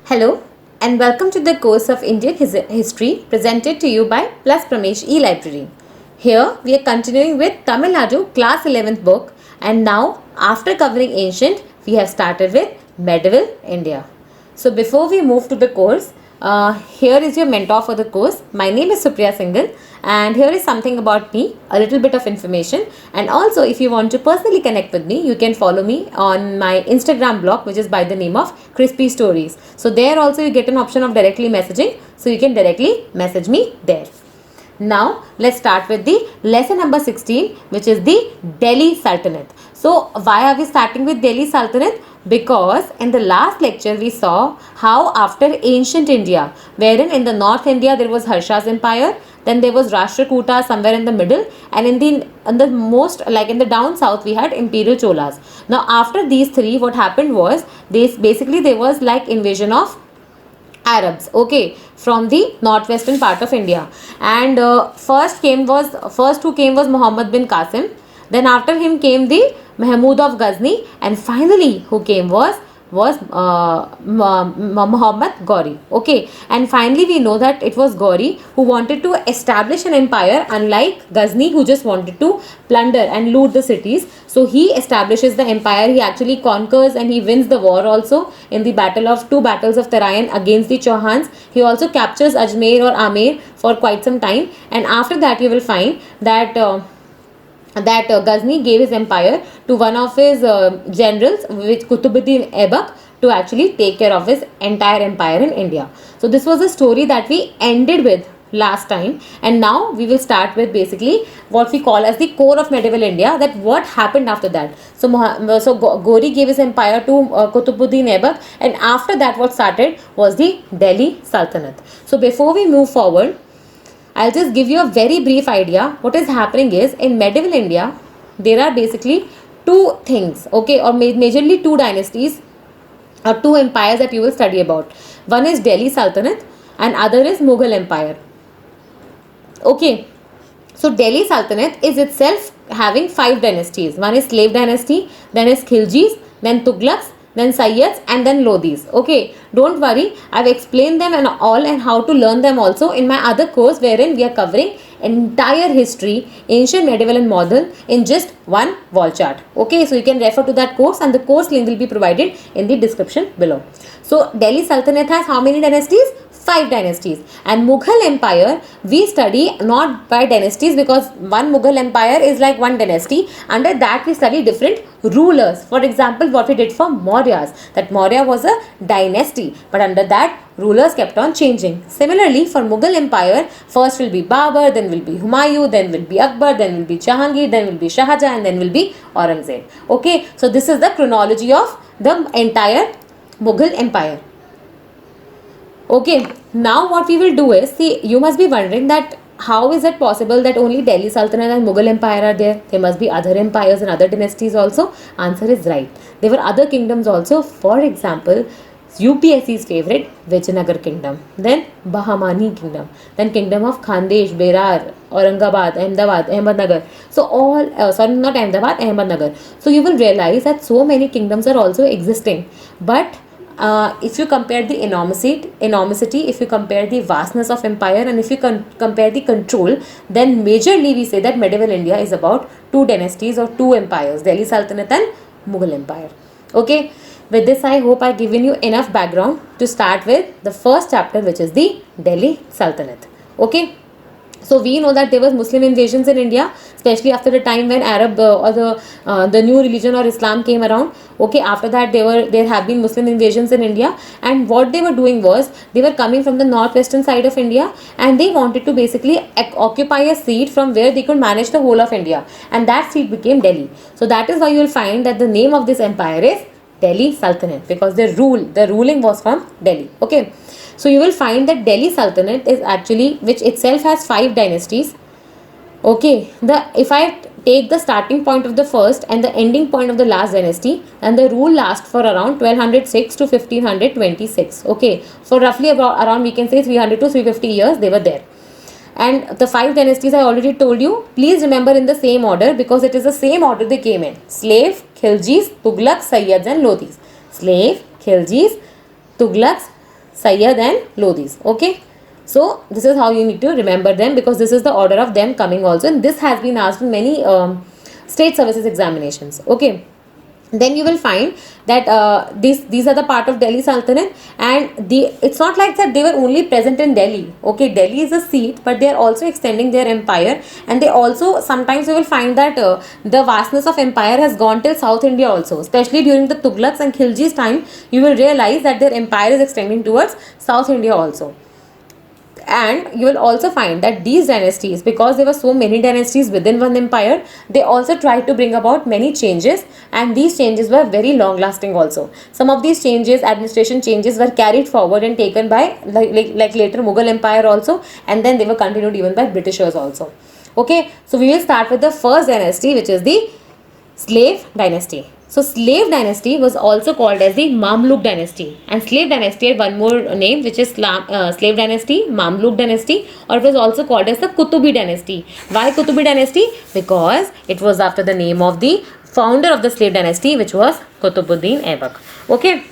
Hello and welcome to the course of Indian History presented to you by Plus Pramesh E-Library. Here we are continuing with Tamil Nadu class 11th book, and now after covering ancient we have started with medieval India. So before we move to the course, here is your mentor for the course. My name is Supriya Singhal, and here is something about me, a little bit of information. And also, if you want to personally connect with me, you can follow me on my Instagram blog, which is by the name of Crispy Stories. So there also you get an option of directly messaging, so you can directly message me there. Now let's start with the lesson number 16, which is the Delhi Sultanate. So why are we starting with Delhi Sultanate? Because in the last lecture we saw how after ancient India, wherein in the North India there was Harsha's empire, then there was Rashtrakuta somewhere in the middle, and in the most, like in the down south, we had Imperial Cholas. Now after these three, what happened was there was like invasion of Arabs, okay, from the northwestern part of India, and first who came was Muhammad bin Qasim. Then after him came the Mahmud of Ghazni, and finally who came was Muhammad Ghori, okay. And finally we know that it was Ghori who wanted to establish an empire, unlike Ghazni who just wanted to plunder and loot the cities. So he establishes the empire. He actually conquers and he wins the war also in the two battles of Tarayan against the Chauhans. He also captures Ajmer or Amer for quite some time, and after that you will find that Ghazni gave his empire to one of his generals, which Kutubuddin Aibak, to actually take care of his entire empire in India. So this was a story that we ended with last time, and now we will start with basically what we call as the core of medieval India, that what happened after that. So Ghori gave his empire to Kutubuddin Aibak, and after that what started was the Delhi Sultanate. So before we move forward, I'll just give you a very brief idea. What is happening is, in medieval India, there are basically two things, okay, or majorly two dynasties or two empires that you will study about. One is Delhi Sultanate and other is Mughal Empire. Okay, so Delhi Sultanate is itself having 5 dynasties. One is Slave Dynasty, then is Khiljis, then Tughlaqs, then Sayyids, and then Lodhis. Okay, don't worry, I've explained them and all and how to learn them also in my other course, wherein we are covering entire history, ancient, medieval and modern, in just one wall chart. Okay, so you can refer to that course, and the course link will be provided in the description below. So Delhi Sultanate has how many dynasties? 5 dynasties. And Mughal Empire we study not by dynasties, because one Mughal Empire is like one dynasty. Under that we study different rulers. For example, what we did for Mauryas, that Maurya was a dynasty, but under that rulers kept on changing. Similarly, for Mughal Empire, first will be Babur, then will be Humayun, then will be Akbar, then will be Jahangir, then will be Shah Jahan, and then will be Aurangzeb. Okay, so this is the chronology of the entire Mughal Empire. Okay, now what we will do is, see, you must be wondering that how is it possible that only Delhi Sultanate and Mughal Empire are there? There must be other empires and other dynasties also. Answer is right. There were other kingdoms also. For example, UPSC's favorite, Vijayanagar kingdom, then Bahmani kingdom, then kingdom of Khandesh, Berar, Aurangabad, Ahmednagar. So not Ahmedabad, Ahmednagar. So you will realize that so many kingdoms are also existing, but if you compare the enormity, if you compare the vastness of empire, and if you compare the control, then majorly we say that medieval India is about 2 dynasties or 2 empires, Delhi Sultanate and Mughal Empire. Okay, with this I hope I've given you enough background to start with the first chapter, which is the Delhi Sultanate. Okay. So we know that there was Muslim invasions in India, especially after the time when Arab or the new religion or Islam came around. Okay, after that there have been Muslim invasions in India, and what they were doing was they were coming from the northwestern side of India, and they wanted to basically occupy a seat from where they could manage the whole of India, and that seat became Delhi. So that is why you will find that the name of this empire is Delhi Sultanate, because the ruling was from Delhi. Okay. So you will find that Delhi Sultanate is actually, which itself has 5 dynasties. Okay, if I take the starting point of the first and the ending point of the last dynasty, and the rule lasts for around 1206 to 1526. Okay, for roughly around we can say 300 to 350 years they were there. And the 5 dynasties I already told you, please remember in the same order, because it is the same order they came in: Slave, Khiljis, Tughlaqs, Sayyids and Lodhis. Slave, Khiljis, Tughlaqs, Sayyid and Lodhis. Okay. So this is how you need to remember them, because this is the order of them coming also, and this has been asked in many state services examinations. Okay. Then you will find that these are the part of Delhi Sultanate, and it's not like that they were only present in Delhi. Okay, Delhi is a seat, but they are also extending their empire, and they also, sometimes you will find that the vastness of empire has gone till South India also, especially during the Tughlaqs and Khilji's time. You will realize that their empire is extending towards South India also. And you will also find that these dynasties, because there were so many dynasties within one empire, they also tried to bring about many changes, and these changes were very long lasting also. Some of these changes, administration changes, were carried forward and taken by like later Mughal empire also, and then they were continued even by Britishers also. Okay, so we will start with the first dynasty, which is the slave dynasty. So slave dynasty was also called as the Mamluk dynasty, and slave dynasty had one more name, which is slave dynasty, Mamluk dynasty, or it was also called as the Qutubi dynasty. Why Qutubi dynasty? Because it was after the name of the founder of the slave dynasty, which was Qutbuddin Aibak. Okay.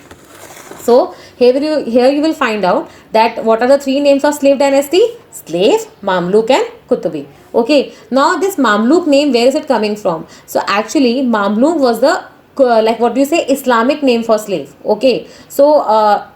So here you will find out that what are the three names of slave dynasty: slave, Mamluk and Qutubi. Okay, now this Mamluk name, where is it coming from? So actually Mamluk was the like what do you say, Islamic name for slave. Okay, so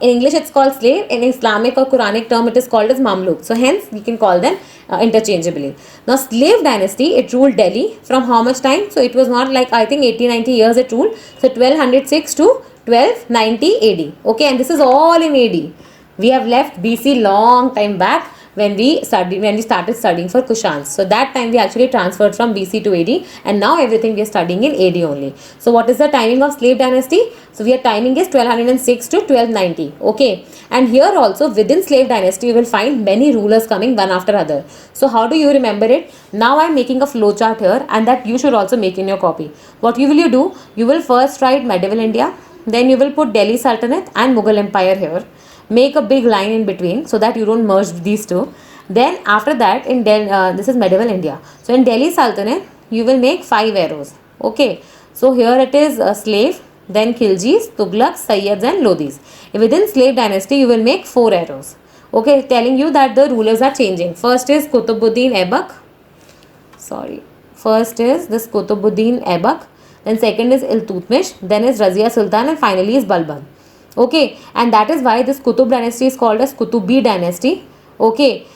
in English it's called slave, in Islamic or Quranic term it is called as Mamluk. So hence we can call them interchangeably. Now slave dynasty, it ruled Delhi from how much time? So it was not like, I think 80-90 years it ruled. So 1206 to 1290 AD. Okay, and this is all in AD. We have left BC long time back when we started studying for Kushans. So that time we actually transferred from BC to AD, and now everything we are studying in AD only. So what is the timing of slave dynasty? So we are timing is 1206 to 1290. Okay, and here also within slave dynasty you will find many rulers coming one after other. So how do you remember it? Now I am making a flow chart here, and that you should also make in your copy. What will you do? You will first write medieval India, then you will put Delhi Sultanate and Mughal Empire here. Make a big line in between so that you don't merge these two. Then after that, in this is medieval India. So in Delhi Sultanate, you will make 5 arrows. Okay. So here it is slave, then Khiljis, Tughlaqs, Sayyids and Lodhis. Within slave dynasty, you will make 4 arrows. Okay, telling you that the rulers are changing. First is Qutbuddin Aibak. First is this Qutbuddin Aibak. Then second is Iltutmish. Then is Razia Sultan, and finally is Balban. Okay, and that is why this Qutub dynasty is called as Qutubi dynasty. Okay,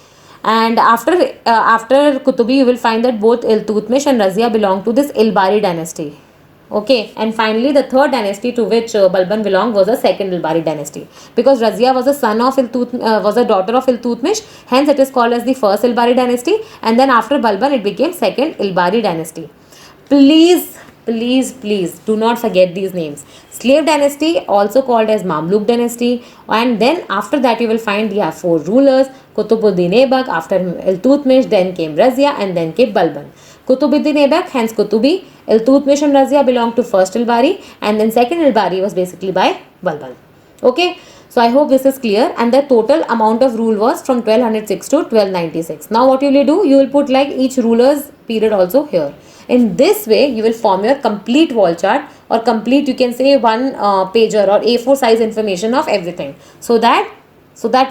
and after Qutubi you will find that both Iltutmish and Razia belong to this Ilbari dynasty. Okay, and finally the third dynasty to which Balban belonged was the second Ilbari dynasty, because Razia was a son of was a daughter of Iltutmish, hence it is called as the first Ilbari dynasty, and then after Balban it became second Ilbari dynasty. Please do not forget these names. Slave dynasty, also called as Mamluk dynasty, and then after that you will find we have 4 rulers: Qutbuddin Aibak, after Iltutmish, then came Razia, and then came Balban. Qutbuddin Aibak, hence Qutubi, Iltutmish and Razia belong to first Ilbari, and then second Ilbari was basically by Balban. Okay, so I hope this is clear, and the total amount of rule was from 1206 to 1296. Now what you will do, you will put like each ruler's period also here. In this way, you will form your complete wall chart, or complete, you can say, one pager or A4 size information of everything. So that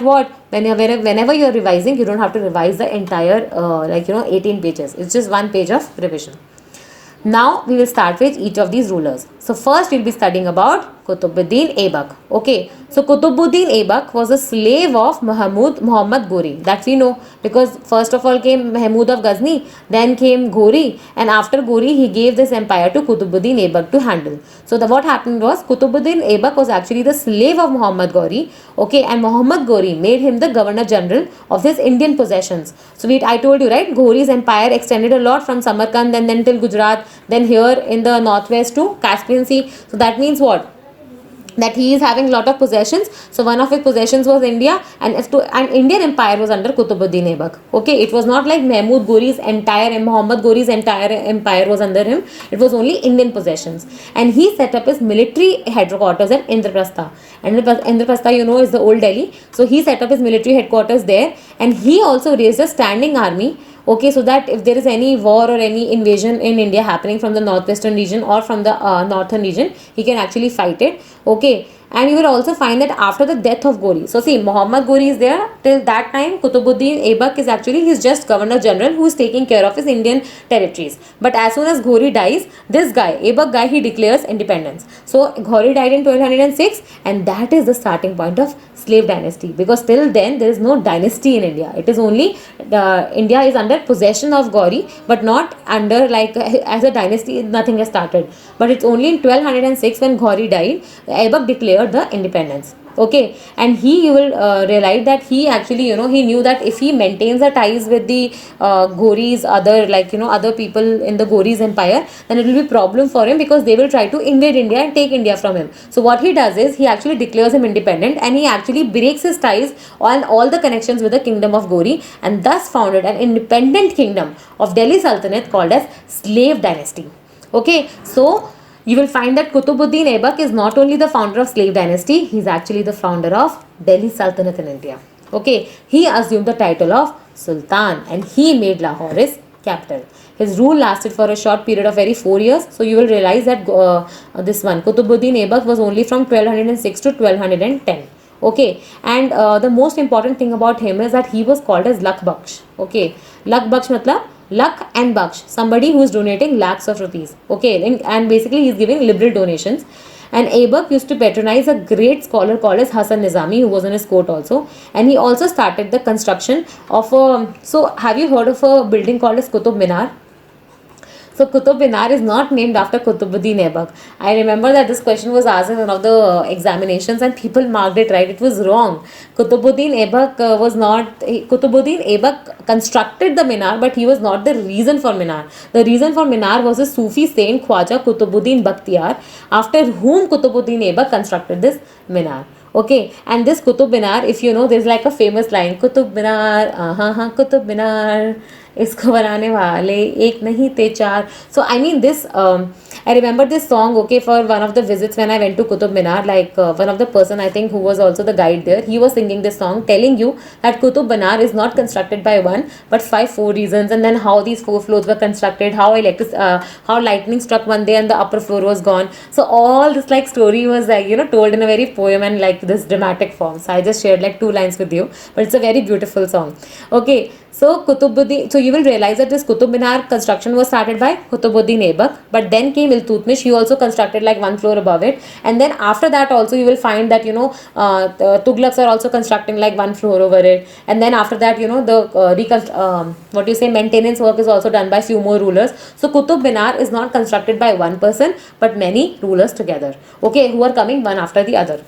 what, whenever you are revising, you don't have to revise the entire 18 pages. It's just one page of revision. Now we will start with each of these rulers. So first we will be studying about Qutbuddin Aibak. Okay, so Qutbuddin Aibak was a slave of Muhammad Ghori. That we know, because first of all came Mahmud of Ghazni, then came Ghori, and after Ghori he gave this empire to Qutbuddin Aibak to handle. So what happened was, Qutbuddin Aibak was actually the slave of Muhammad Ghori. Okay, and Muhammad Ghori made him the governor general of his Indian possessions. So I told you, right, Ghori's empire extended a lot from Samarkand and then till Gujarat, then here in the northwest to Caspian Sea. So that means what? That he is having a lot of possessions. So one of his possessions was India, and Indian empire was under Qutbuddin Aibak. Okay, it was not like Muhammad Ghori's entire empire was under him. It was only Indian possessions, and he set up his military headquarters at Indraprastha. And Indraprastha, you know, is the old Delhi. So he set up his military headquarters there, and he also raised a standing army. Okay, so that if there is any war or any invasion in India happening from the northwestern region or from the northern region, he can actually fight it. Okay, and you will also find that after the death of Ghori, so see, Muhammad Ghori is there till that time. Qutbuddin Aibak is actually, he's just governor general who is taking care of his Indian territories. But as soon as Ghori dies, this guy Aibak guy, he declares independence. So Ghori died in 1206, and that is the starting point of slave dynasty, because till then there is no dynasty in India. It is only India is under possession of Gauri, but not under like as a dynasty. Nothing has started. But it's only in 1206 when Gauri died, Aibak declared the independence. Okay, and he, you will realize that he actually, he knew that if he maintains the ties with the Ghoris, other, like, other people in the Ghoris empire, then it will be problem for him, because they will try to invade India and take India from him. So what he does is he actually declares him independent, and he actually breaks his ties on all the connections with the kingdom of Ghori, and thus founded an independent kingdom of Delhi Sultanate called as slave dynasty. Okay, so you will find that Qutbuddin Aibak is not only the founder of slave dynasty, he is actually the founder of Delhi Sultanate in India. Okay, he assumed the title of Sultan, and he made Lahore his capital. His rule lasted for a short period of very 4 years. So you will realize that this one Qutbuddin Aibak was only from 1206 to 1210. Okay, and the most important thing about him is that he was called as Lakh Baksh. Okay, Lakh Baksh matlab luck and baksh, somebody who is donating lakhs of rupees. Okay, and basically he is giving liberal donations. And Aibak used to patronize a great scholar called as Hasan Nizami, who was in his court also, and he also started the construction of a, so have you heard of a building called as Qutub Minar? So Qutub Minar is not named after Qutbuddin Aibak. I remember that this question was asked in one of the examinations, and people marked it right. It was wrong. Qutbuddin Aibak was not. Qutbuddin Aibak constructed the Minar, but he was not the reason for Minar. The reason for Minar was a Sufi saint Khwaja Qutbuddin Bakhtiyar, after whom Qutbuddin Aibak constructed this Minar. Okay, and this Qutub Minar, if you know, there's like a famous line, Qutub Minar, Qutub Minar, इसको बनाने वाले एक नहीं थे चार. So I mean this, I remember this song, okay, for one of the visits when I went to Qutub Minar, like one of the person, I think, who was also the guide there, he was singing this song telling you that Qutub Minar is not constructed by one but four reasons, and then how these 4 floors were constructed, how lightning struck one day and the upper floor was gone. So all this like story was like, told in a very poem and like this dramatic form. So I just shared like 2 lines with you, but it's a very beautiful song. Okay, so Qutbuddin, so you will realize that this Qutub Minar construction was started by Qutbuddin Aibak, but then came Iltutmish. He also constructed like 1 floor above it, and then after that also you will find that the Tughlaqs are also constructing like 1 floor over it, and then after that the maintenance work is also done by few more rulers. So Qutub Minar is not constructed by one person but many rulers together, okay, who are coming one after the other.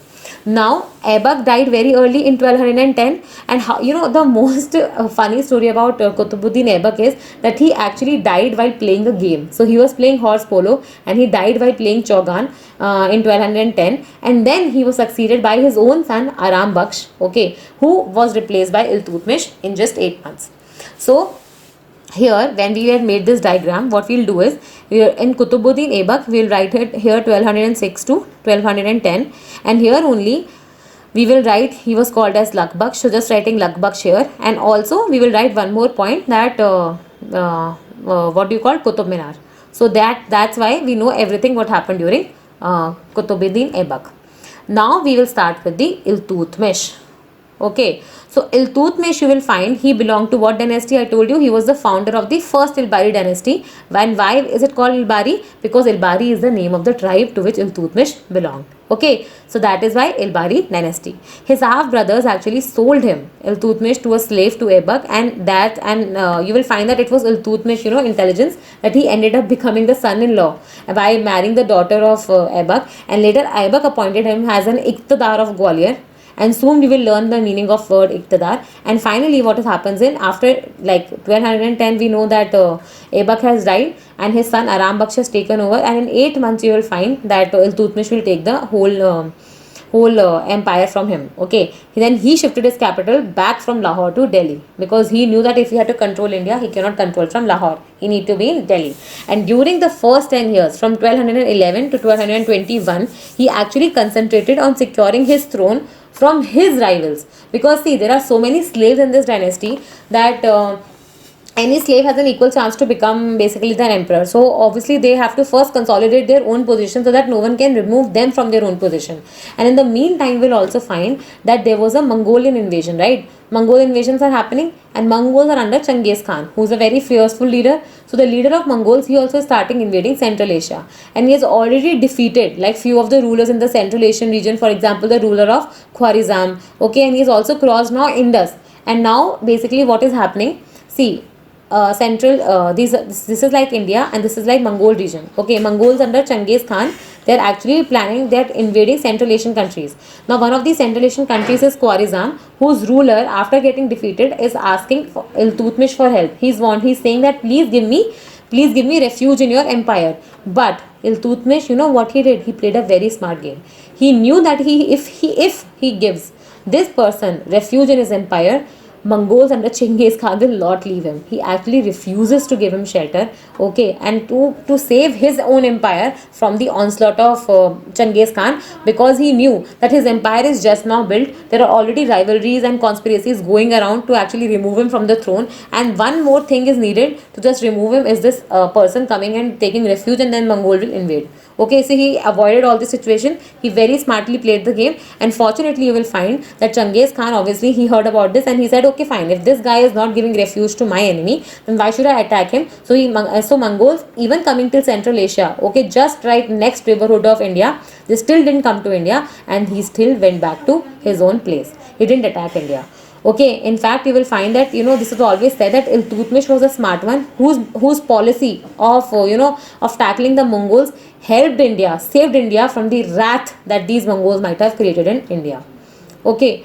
Now Aibak died very early in 1210, and how, the most funny story about Qutbuddin Aibak is that he actually died while playing a game. So he was playing horse polo and he died while playing Chaugan in 1210, and then he was succeeded by his own son Aram Baksh, okay, who was replaced by Iltutmish in just 8 months. So here, when we have made this diagram, what we'll do is, in Qutbuddin Aibak, we'll write it here 1206 to 1210, and here only we will write he was called as Lakh Baksh. So just writing Lakh Baksh here, and also we will write one more point that what do you call Qutub Minar. So that's why we know everything what happened during Qutbuddin Aibak. Now we will start with the Iltutmish. Okay, so Iltutmish, you will find he belonged to what dynasty? I told you he was the founder of the first Ilbari dynasty. And why is it called Ilbari? Because Ilbari is the name of the tribe to which Iltutmish belonged. Okay, so that is why Ilbari dynasty. His half brothers actually sold him, Iltutmish, to a slave to Aibak, and you will find that it was Iltutmish, intelligence, that he ended up becoming the son-in-law by marrying the daughter of Aibak, and later Aibak appointed him as an Iqtidar of Gwalior. And soon we will learn the meaning of word Iqtidar. And finally what happens in after like 1210, we know that Aibak has died and his son Aram Baksh has taken over, and in 8 months you will find that Iltutmish will take the whole empire from him. Okay, then he shifted his capital back from Lahore to Delhi, because he knew that if he had to control India, he cannot control from Lahore, he need to be in Delhi. And during the first 10 years from 1211 to 1221, he actually concentrated on securing his throne from his rivals, because see, there are so many slaves in this dynasty that any slave has an equal chance to become basically the emperor. So obviously they have to first consolidate their own position so that no one can remove them from their own position. And in the meantime, we'll also find that there was a Mongolian invasion, right? Mongol invasions are happening, and Mongols are under Genghis Khan, who's a very fearful leader. So the leader of Mongols, he also starting invading Central Asia, and he has already defeated like few of the rulers in the Central Asian region. For example, the ruler of Khwarizm. Okay, and he's also crossed now Indus. And now basically what is happening? See, central this is like India, and this is like Mongol region. Okay, Mongols under Genghis Khan, they're actually planning, they're invading Central Asian countries. Now one of these Central Asian countries is Khwarizm, whose ruler after getting defeated is asking for Iltutmish for help. He's saying that please give me refuge in your empire. But Iltutmish, you know what he did? He played a very smart game. He knew that if he gives this person refuge in his empire, Mongols under Genghis Khan will not leave him. He actually refuses to give him shelter. Okay, and to save his own empire from the onslaught of Genghis Khan, because he knew that his empire is just now built. There are already rivalries and conspiracies going around to actually remove him from the throne. And one more thing is needed to just remove him is this person coming and taking refuge, and then Mongol will invade. Okay, so he avoided all this situation. He very smartly played the game, and fortunately, you will find that Genghis Khan, obviously he heard about this and he said, okay, fine. If this guy is not giving refuge to my enemy, then why should I attack him? So Mongols even coming till Central Asia, okay, just right next neighborhood of India, they still didn't come to India, and he still went back to his own place. He didn't attack India. Okay, in fact, you will find that, this is always said that Iltutmish was a smart one, whose policy of of tackling the Mongols helped India, saved India from the wrath that these Mongols might have created in India. Okay,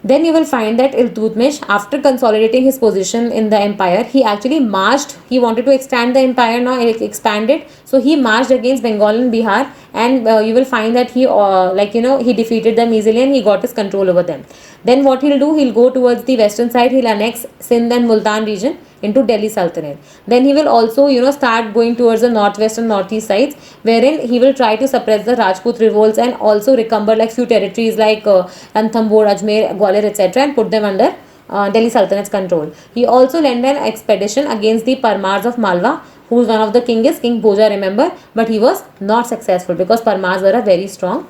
then you will find that Iltutmish, after consolidating his position in the empire, he actually marched. He wanted to extend the empire now, expand it. So he marched against Bengal and Bihar, and you will find that he defeated them easily and he got his control over them. Then what he'll do, he'll go towards the western side. He'll annex Sindh and Multan region into Delhi Sultanate. Then he will also, start going towards the northwest and northeast sides, wherein he will try to suppress the Rajput revolts and also recumber like few territories like Ranthambore, Ajmer, Gwalior, etc., and put them under Delhi Sultanate's control. He also led an expedition against the Parmars of Malwa, whose one of the king is King Bhoja, remember, but he was not successful because Parmars were a very strong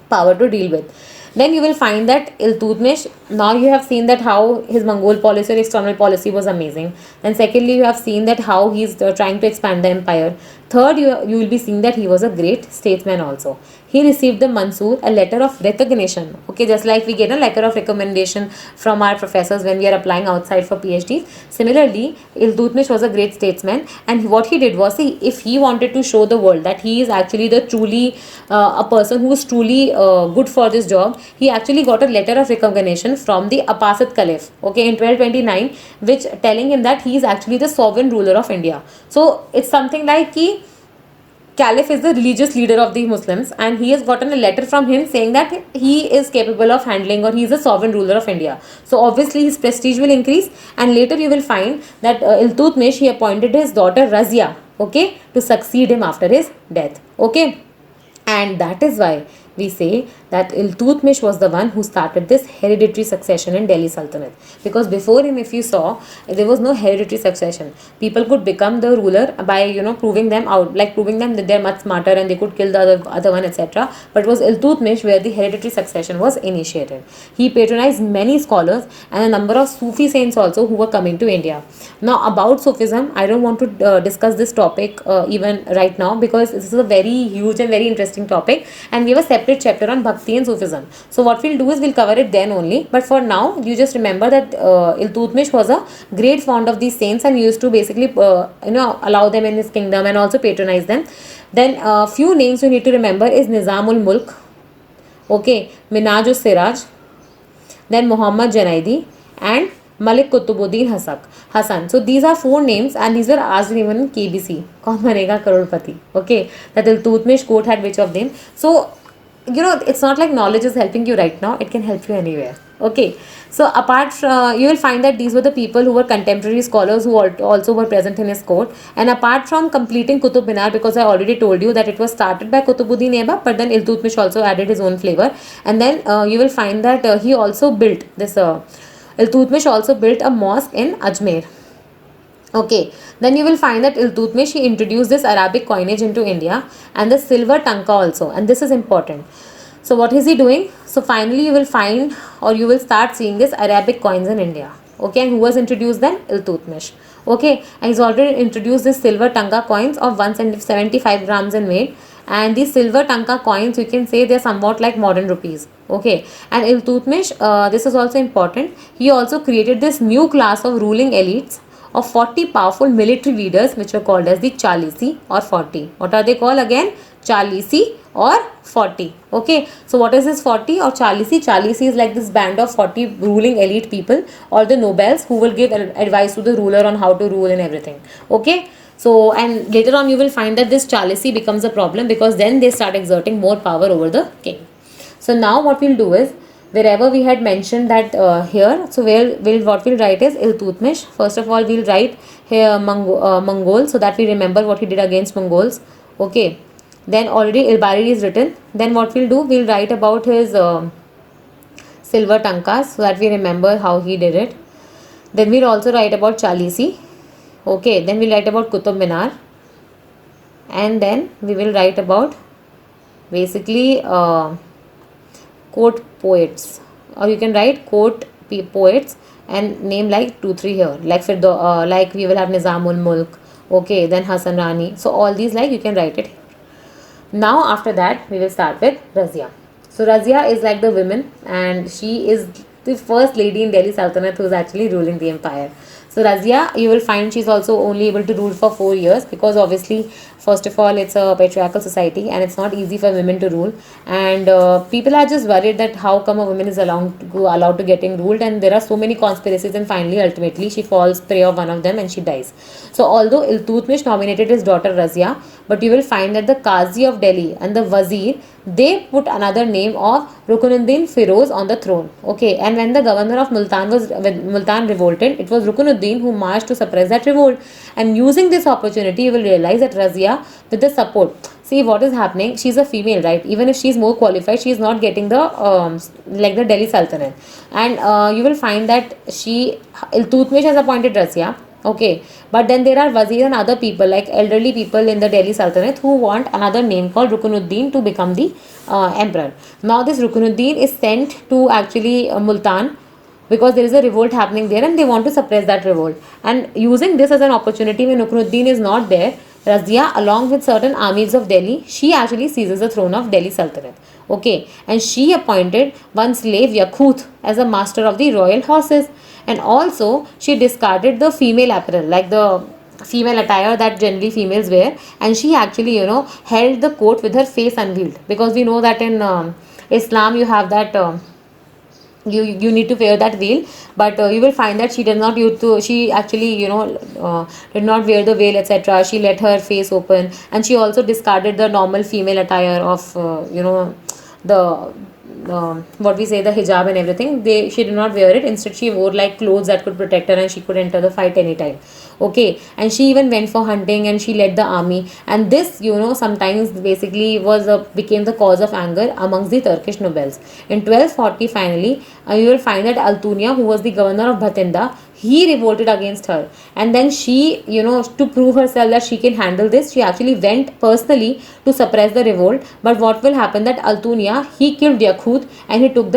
power to deal with. Then you will find that Iltutmish, now you have seen that how his Mongol policy or external policy was amazing. And secondly, you have seen that how he's trying to expand the empire. Third, you will be seeing that he was a great statesman also. He received the Mansoor, a letter of recognition. Okay, just like we get a letter of recommendation from our professors when we are applying outside for PhDs. Similarly, Iltutmish was a great statesman, and what he did was, if he wanted to show the world that he is actually the truly a person who is truly good for this job, he actually got a letter of recognition from the Abbasid Caliph, okay, in 1229, which telling him that he is actually the sovereign ruler of India. So it's something like Caliph is the religious leader of the Muslims, and he has gotten a letter from him saying that he is capable of handling, or he is a sovereign ruler of India. So obviously his prestige will increase, and later you will find that Iltutmish, he appointed his daughter Razia, okay, to succeed him after his death. Okay, and that is why we say that Iltutmish was the one who started this hereditary succession in Delhi Sultanate. Because before him, if you saw, there was no hereditary succession. People could become the ruler by, proving them out, like proving them that they're much smarter and they could kill the other one, etc. But it was Iltutmish where the hereditary succession was initiated. He patronized many scholars and a number of Sufi saints also who were coming to India. Now, about Sufism, I don't want to discuss this topic even right now, because this is a very huge and very interesting topic, and we have a separate chapter on Bhakti and Sufism. So what we'll do is we'll cover it then only. But for now, you just remember that Iltutmish was a great fond of these saints and used to basically allow them in his kingdom and also patronize them. Then few names you need to remember is Nizamul Mulk, okay, Minajus Siraj, then Muhammad Janaidi, and Malik Kutubuddin Hassan. So these are four names, and these were asked even in KBC. Kaun banega crorepati? Okay, that Iltutmish quote had which of them. So it's not like knowledge is helping you right now, it can help you anywhere. Okay, so apart from, you will find that these were the people who were contemporary scholars who also were present in his court. And apart from completing Qutub Minar, because I already told you that it was started by Kutubuddin Aibak, but then Iltutmish also added his own flavor. And then you will find that he also built this Iltutmish also built a mosque in Ajmer. Okay, then you will find that Iltutmish, he introduced this Arabic coinage into India and the silver tanka also, and this is important. So what is he doing? So finally you will find, or you will start seeing this Arabic coins in India. Okay, and who was introduced then? Iltutmish. Okay, and he's already introduced this silver tanka coins of 175 grams in weight, and these silver tanka coins, you can say they're somewhat like modern rupees. Okay, and Iltutmish, this is also important. He also created this new class of ruling elites of 40 powerful military leaders, which were called as the Chalisi or 40. What are they called again? Chalisi or 40. Okay, so what is this 40 or Chalisi? Chalisi is like this band of 40 ruling elite people or the nobles who will give advice to the ruler on how to rule and everything. Okay, so and later on you will find that this Chalisi becomes a problem because then they start exerting more power over the king. So now what we'll do is, wherever we had mentioned that here, so where will what we'll write is Iltutmish. First of all, we'll write here Mongol, so that we remember what he did against Mongols. Okay, then already Ilbari is written. Then what we'll do, we'll write about his silver tankas, so that we remember how he did it. Then we'll also write about Chalisi. Okay, then we'll write about Qutub Minar, and then we will write about basically quote poets, or you can write quote poets and name like 2 3 here, like like we will have Nizamul Mulk. Okay, then Hasan Rani. So all these, like, you can write it. Now after that we will start with Razia. So Razia is like the women, and she is the first lady in Delhi Sultanate who is actually ruling the empire. So Razia, you will find she's also only able to rule for 4 years, because obviously, first of all, it's a patriarchal society and it's not easy for women to rule. And people are just worried that how come a woman is allowed to getting ruled, and there are so many conspiracies, and finally, ultimately, she falls prey of one of them and she dies. So although Iltutmish nominated his daughter Razia, but you will find that the Qazi of Delhi and the Wazir, they put another name of Rukunuddin Firoz on the throne. Okay, and when the governor of when Multan revolted, it was Rukunuddin who marched to suppress that revolt. And using this opportunity, you will realize that Razia, with the support, see what is happening. She's a female, right? Even if she's more qualified, she is not getting the like the Delhi Sultanate. And you will find that Iltutmish has appointed Razia. Okay, but then there are wazir and other people, like elderly people in the Delhi Sultanate, who want another name called Rukunuddin to become the emperor. Now this Rukunuddin is sent to actually Multan, because there is a revolt happening there and they want to suppress that revolt. And using this as an opportunity, when Rukunuddin is not there, Razia, along with certain armies of Delhi, she actually seizes the throne of Delhi Sultanate. Okay, and she appointed one slave Yakut as a master of the royal horses, and also she discarded the female apparel, like the female attire that generally females wear, and she actually, held the coat with her face unveiled, because we know that in Islam you have that. You need to wear that veil, but you will find that she did not use to she actually did not wear the veil, etc. She let her face open, and she also discarded the normal female attire of the what we say, the hijab and everything. She did not wear it. Instead, she wore like clothes that could protect her, and she could enter the fight anytime. Okay, and she even went for hunting, and she led the army. And this, sometimes basically became the cause of anger amongst the Turkish nobles. In 1240, finally, you will find that Altunia, who was the governor of Bhatinda, he revolted against her, and then she, to prove herself that she can handle this, she actually went personally to suppress the revolt. But what will happen, that Altunia, he killed Yakut, and he took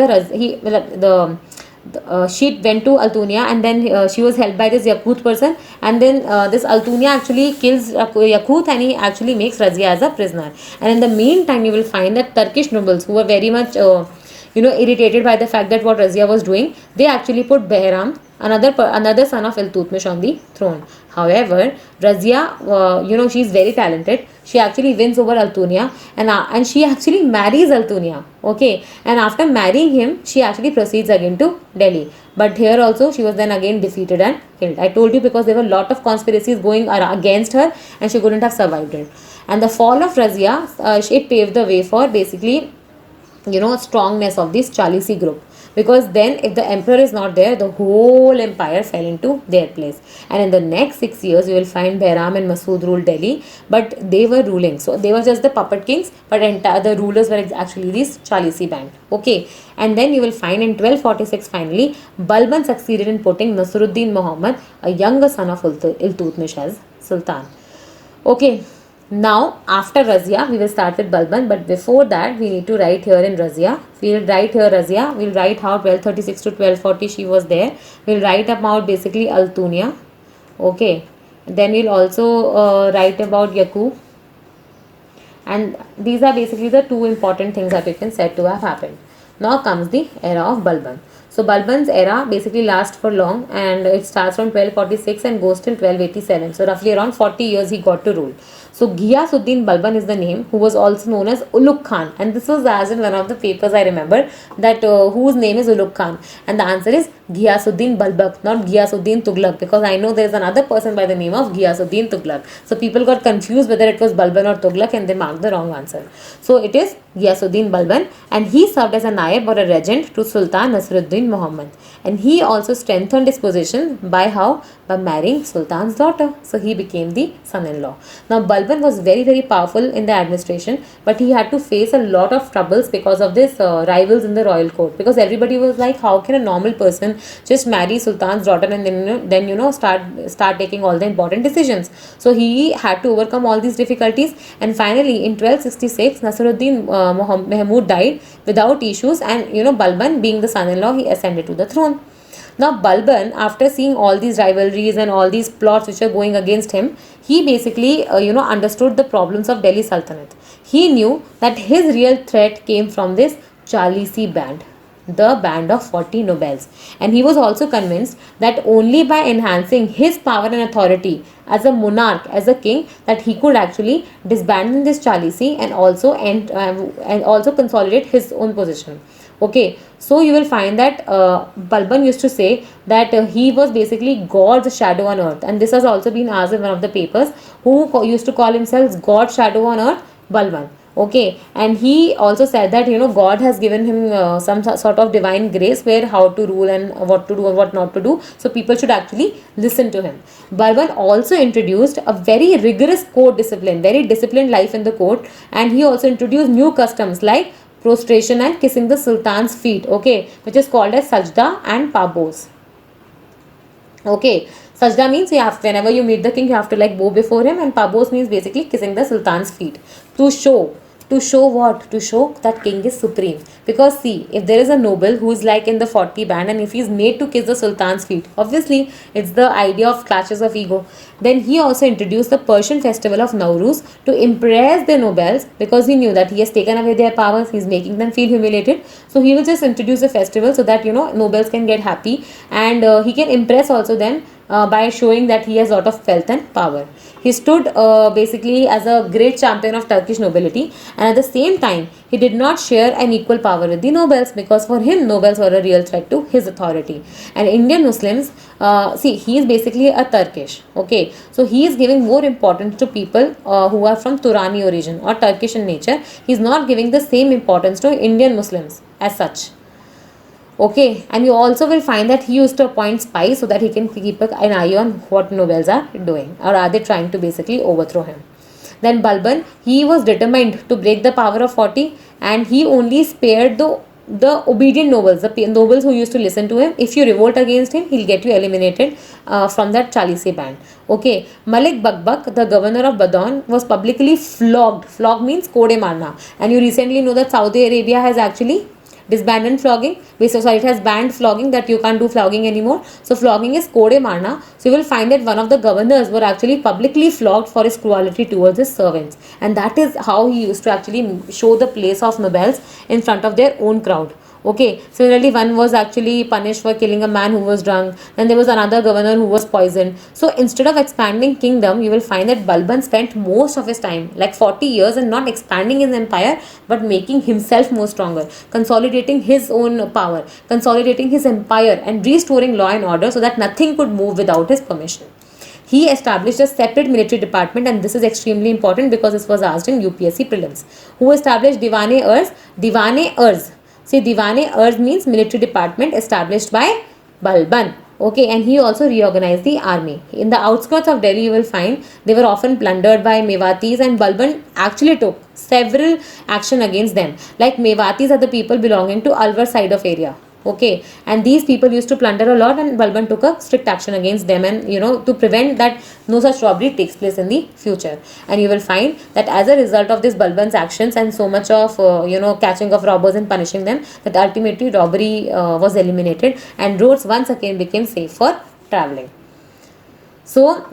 she went to Altunia, and then she was held by this Yakut person, and then this Altunia actually kills Yakut, and he actually makes Razia as a prisoner. And in the meantime, you will find that Turkish nobles, who were very much irritated by the fact that what Razia was doing, they actually put Behram, another son of Iltutmish, on the throne. However, Razia, she is very talented. She actually wins over Altunia, and she actually marries Altunia. Okay, and after marrying him, she actually proceeds again to Delhi. But here also, she was then again defeated and killed. I told you, because there were a lot of conspiracies going against her, and she couldn't have survived it. And the fall of Razia, it paved the way for basically strongness of this Chalisi group. because then if the emperor is not there, the whole empire fell into their place. And in the next 6 years you will find Behram and Masood ruled Delhi, but they were ruling, so they were just the puppet kings, but entire the rulers were actually this Chalisi band. Okay, and then you will find in 1246 finally Balban succeeded in putting Nasruddin Muhammad, a younger son of Iltutmish, as sultan. Okay, now after Razia we will start with Balban, but before that we need to write here in Razia. We will write here Razia, we will write how 1236 to 1240 she was there. We will write about basically Altunia. Okay, then we'll also write about Yaqub, and these are basically the two important things that we can said to have happened. Now comes the era of Balban. So Balban's era basically lasts for long, and it starts from 1246 and goes till 1287. So roughly around 40 years he got to rule. So Ghiyasuddin Balban is the name, who was also known as Ulugh Khan, and this was asked in one of the papers, I remember, that whose name is Ulugh Khan, and the answer is Ghiyasuddin Balbak, not Ghiyasuddin Tughlaq, because I know there is another person by the name of Ghiyasuddin Tughlaq. So people got confused whether it was Balban or Tughlaq, and they marked the wrong answer. So it is Ghiyasuddin Balban, and he served as a naib or a regent to Sultan Nasruddin Muhammad, and he also strengthened his position by how? By marrying Sultan's daughter. So he became the son-in-law. Now Balban was very powerful in the administration, but he had to face a lot of troubles because of this rivals in the royal court, because everybody was like, how can a normal person just marry Sultan's daughter and then start taking all the important decisions. So he had to overcome all these difficulties, and finally in 1266 Nasruddin Mahmud died without issues, and Balban, being the son-in-law, he ascended to the throne. Now Balban, after seeing all these rivalries and all these plots which are going against him, he basically understood the problems of Delhi Sultanate. He knew that his real threat came from this Chalisi band, the band of 40 nobles, and he was also convinced that only by enhancing his power and authority as a monarch, as a king, that he could actually disband this Chalisi and also consolidate his own position. Okay, so you will find that Balban used to say that he was basically God's shadow on earth, and this has also been asked in one of the papers, who used to call himself God's shadow on earth, Balban. Okay, and he also said that God has given him some sort of divine grace where how to rule and what to do and what not to do, so people should actually listen to him. Balban also introduced a very rigorous court discipline, very disciplined life in the court, and he also introduced new customs like prostration and kissing the sultan's feet, okay, which is called as sajda and pabos. Okay, sajda means you have, whenever you meet the king, you have to like bow before him, and pabos means basically kissing the sultan's feet to show what? To show that king is supreme. Because see, if there is a noble who is like in the 40 band, and if he is made to kiss the sultan's feet, obviously it's the idea of clashes of ego. Then he also introduced the Persian festival of Nowruz to impress the nobles, because he knew that he has taken away their powers, he is making them feel humiliated. So he will just introduce a festival so that nobles can get happy, and he can impress also them by showing that he has a lot of wealth and power. He stood basically as a great champion of Turkish nobility, and at the same time he did not share an equal power with the nobles, because for him nobles were a real threat to his authority. And Indian Muslims, see, he is basically a Turkish, okay, so he is giving more importance to people who are from Turani origin or Turkish in nature. He is not giving the same importance to Indian Muslims as such. Okay, and you also will find that he used to appoint spies so that he can keep an eye on what nobles are doing, or are they trying to basically overthrow him. Then Balban, he was determined to break the power of 40, and he only spared the obedient nobles, the nobles who used to listen to him. If you revolt against him, he'll get you eliminated from that Chalisi band. Okay, Malik Bakbak, the governor of Badon, was publicly flogged. Flog means kode marna, and you recently know that Saudi Arabia has actually disbanded flogging. It has banned flogging, that you can't do flogging anymore. So flogging is kode marna. So you will find that one of the governors were actually publicly flogged for his cruelty towards his servants, and that is how he used to actually show the place of nobles in front of their own crowd. Okay, similarly, one was actually punished for killing a man who was drunk. Then there was another governor who was poisoned. So instead of expanding kingdom, you will find that Balban spent most of his time, like 40 years, and not expanding his empire, but making himself more stronger, consolidating his own power, consolidating his empire, and restoring law and order so that nothing could move without his permission. He established a separate military department, and this is extremely important because this was asked in UPSC prelims. Who established Diwane-Urz? Diwane-Urz See, Diwan-e-Arz means military department established by Balban. Okay, and he also reorganized the army. In the outskirts of Delhi, you will find they were often plundered by Mewatis, and Balban actually took several action against them. Like Mewatis are the people belonging to Alwar side of area. Okay, and these people used to plunder a lot, and Balban took a strict action against them, and to prevent that no such robbery takes place in the future. And you will find that as a result of this Balban's actions and so much of catching of robbers and punishing them, that ultimately robbery was eliminated, and roads once again became safe for traveling. So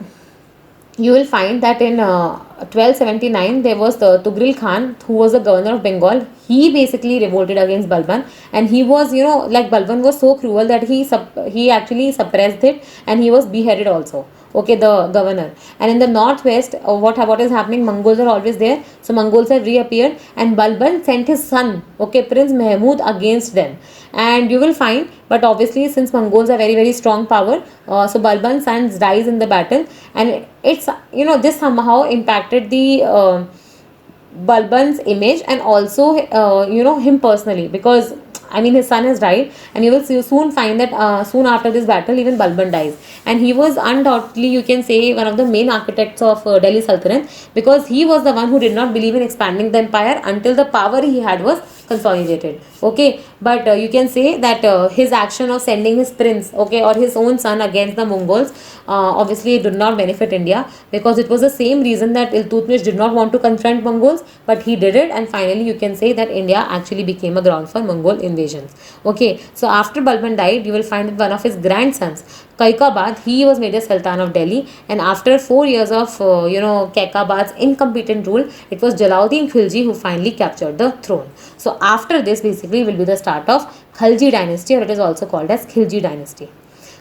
you will find that in 1279 there was the Tughril Khan, who was the governor of Bengal. He basically revolted against Balban, and he was, like, Balban was so cruel that he actually suppressed it, and he was beheaded also. Okay, the governor. And in the northwest, what is happening? Mongols are always there, so Mongols have reappeared, and Balban sent his son, okay, Prince Mahmud, against them. And you will find, but obviously since Mongols are very very strong power, so Balban's son dies in the battle, and it's this somehow impacted the Balban's image, and also him personally, because I mean his son has died, and you will soon find that soon after this battle even Balban dies, and he was undoubtedly, you can say, one of the main architects of Delhi Sultanate, because he was the one who did not believe in expanding the empire until the power he had was consolidated. Okay, but you can say that his action of sending his prince, okay, or his own son against the Mongols, obviously it did not benefit India, because it was the same reason that Iltutmish did not want to confront Mongols, but he did it, and finally you can say that India actually became a ground for Mongol invasions. Okay, so after Balban died, you will find that one of his grandsons, Kaikabad, he was made a Sultan of Delhi, and after 4 years of Kaikabad's incompetent rule, it was Jalaluddin Khilji who finally captured the throne. So after this basically will be the start of Khalji dynasty, or it is also called as Khilji dynasty.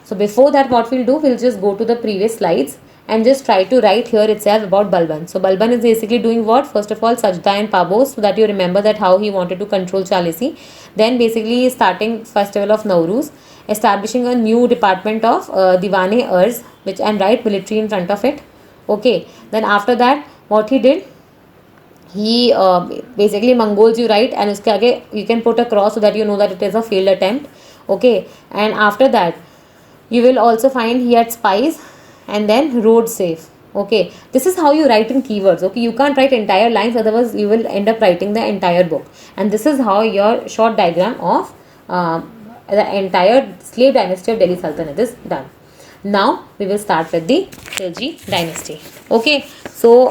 So before that, what we'll do, we'll just go to the previous slides and just try to write here itself about Balban. So Balban is basically doing what? First of all, Sajda and Pabos, so that you remember that how he wanted to control Chalisi. Then basically starting festival of Nowruz, establishing a new department of Diwan-e-Arz, which, and write military in front of it. Okay, then after that, what he did, he basically Mongols you write, and uske aage you can put a cross so that you know that it is a failed attempt. Okay, and after that you will also find he had spies, and then road safe. Okay, this is how you write in keywords. Okay, you can't write entire lines, otherwise you will end up writing the entire book. And this is how your short diagram of the entire slave dynasty of Delhi Sultanate is done. Now we will start with the Khilji dynasty. Okay, so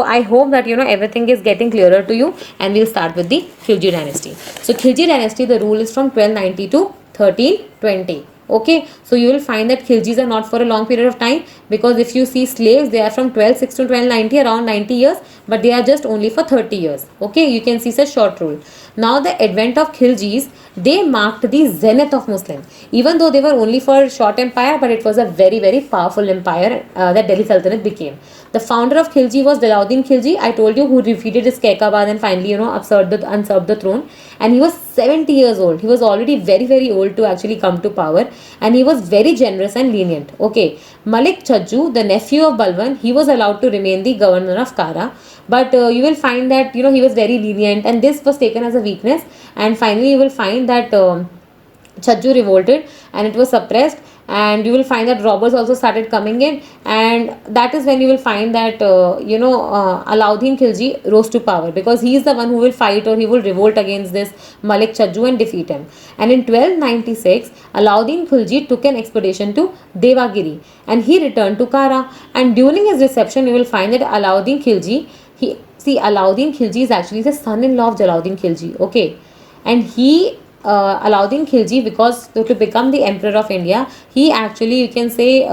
I hope that everything is getting clearer to you, and we'll start with the Khilji dynasty. So Khilji dynasty, the rule is from 1290 to 1320. Okay, so you will find that Khiljis are not for a long period of time, because if you see slaves, they are from 1206 to 1290, around 90 years, but they are just only for 30 years. Okay, you can see such short rule. Now the advent of Khiljis, they marked the zenith of Muslim, even though they were only for a short empire, but it was a very very powerful empire that Delhi Sultanate became. The founder of Khilji was Jalaluddin Khilji, I told you, who defeated his Kaikabad and finally usurped the throne, and he was 70 years old. He was already very very old to actually come to power, and he was very generous and lenient. Okay, Malik Chajju, the nephew of Balban, he was allowed to remain the governor of Kara, but you will find that he was very lenient, and this was taken as a weakness, and finally you will find that Chajju revolted and it was suppressed, and you will find that robbers also started coming in, and that is when you will find that Alauddin Khilji rose to power, because he is the one who will fight, or he will revolt against this Malik Chajju and defeat him. And in 1296, Alauddin Khilji took an expedition to Devagiri, and he returned to Kara, and during his reception you will find that Alauddin Khilji, Alauddin Khilji is actually the son-in-law of Jalaluddin Khilji. Okay, and he Alauddin Khilji, because to become the emperor of India, he actually, you can say,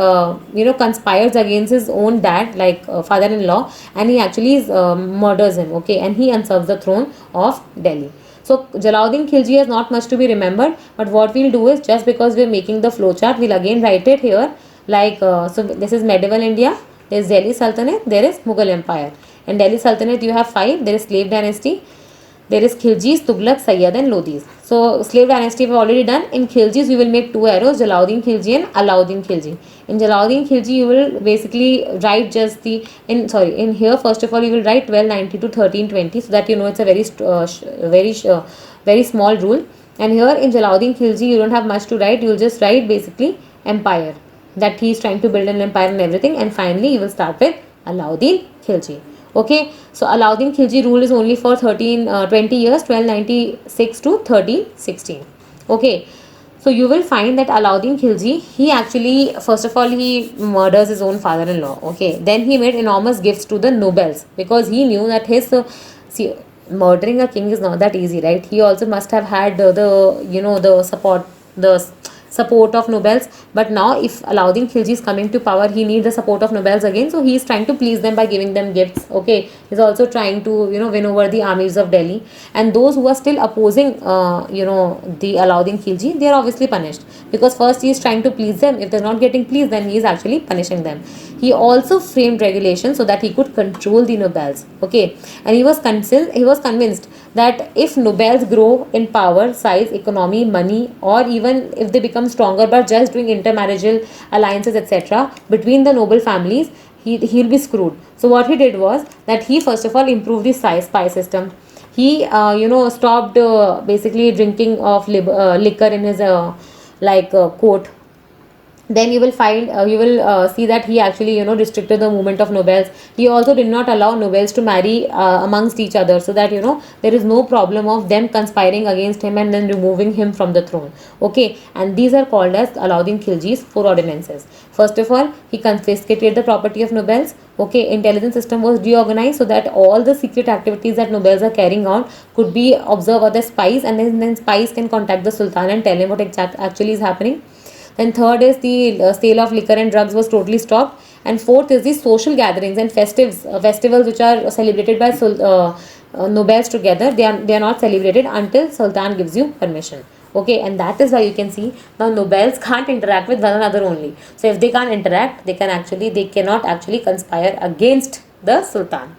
conspires against his own dad, like father-in-law, and he actually murders him. Okay, and he usurps the throne of Delhi. So Jalaluddin Khilji has not much to be remembered, but what we'll do is, just because we're making the flowchart, we'll again write it here. Like so, this is medieval India. There is Delhi Sultanate. There is Mughal Empire. In Delhi Sultanate, you have 5. There is slave dynasty. There is Khiljis, Tughlaq, Sayyid and Lodhis. So So slave dynasty we've already done. In Khiljis we will make two arrows, Jalaluddin Khilji and Alauddin Khilji. In Jalaluddin Khilji you will basically write just the in here first of all you will write 1290 to 1320, so that you know it's a very small rule. And here in Jalaluddin Khilji you don't have much to write, you will just write basically empire, that he is trying to build an empire and everything. And finally you will start with Alauddin Khilji. Okay, so Alauddin Khilji rule is only for 20 years, 1296 to 1316. Okay, so you will find that Alauddin Khilji, he actually, first of all, he murders his own father-in-law. Okay, then he made enormous gifts to the nobles, because he knew that his see, murdering a king is not that easy, right? He also must have had the support of nobles. But now if Alauddin Khilji is coming to power, he needs the support of nobles again, so he is trying to please them by giving them gifts. Okay, he's also trying to win over the armies of Delhi, and those who are still opposing the Alauddin Khilji, they are obviously punished, because first he is trying to please them. If they're not getting pleased, then he is actually punishing them. He also framed regulations so that he could control the nobles. Okay, and he was convinced that if nobles grow in power, size, economy, money, or even if they become stronger by just doing intermarriageal alliances, etc., between the noble families, he'll be screwed. So what he did was that he first of all improved the spy system. He stopped basically drinking of liquor in his court. Then you will find see that he actually restricted the movement of nobles. He also did not allow nobles to marry amongst each other, so that there is no problem of them conspiring against him and then removing him from the throne. Okay, and these are called as Alauddin Khilji's four ordinances. First of all, he confiscated the property of nobles. Okay, intelligence system was reorganized so that all the secret activities that nobles are carrying out could be observed by the spies, and then spies can contact the sultan and tell him what actually is happening. Then third is the sale of liquor and drugs was totally stopped. And fourth is the social gatherings and festivals which are celebrated by nobles together. They are not celebrated until sultan gives you permission. Okay, and that is why you can see now nobles can't interact with one another only. So if they can't interact, they cannot actually conspire against the sultan.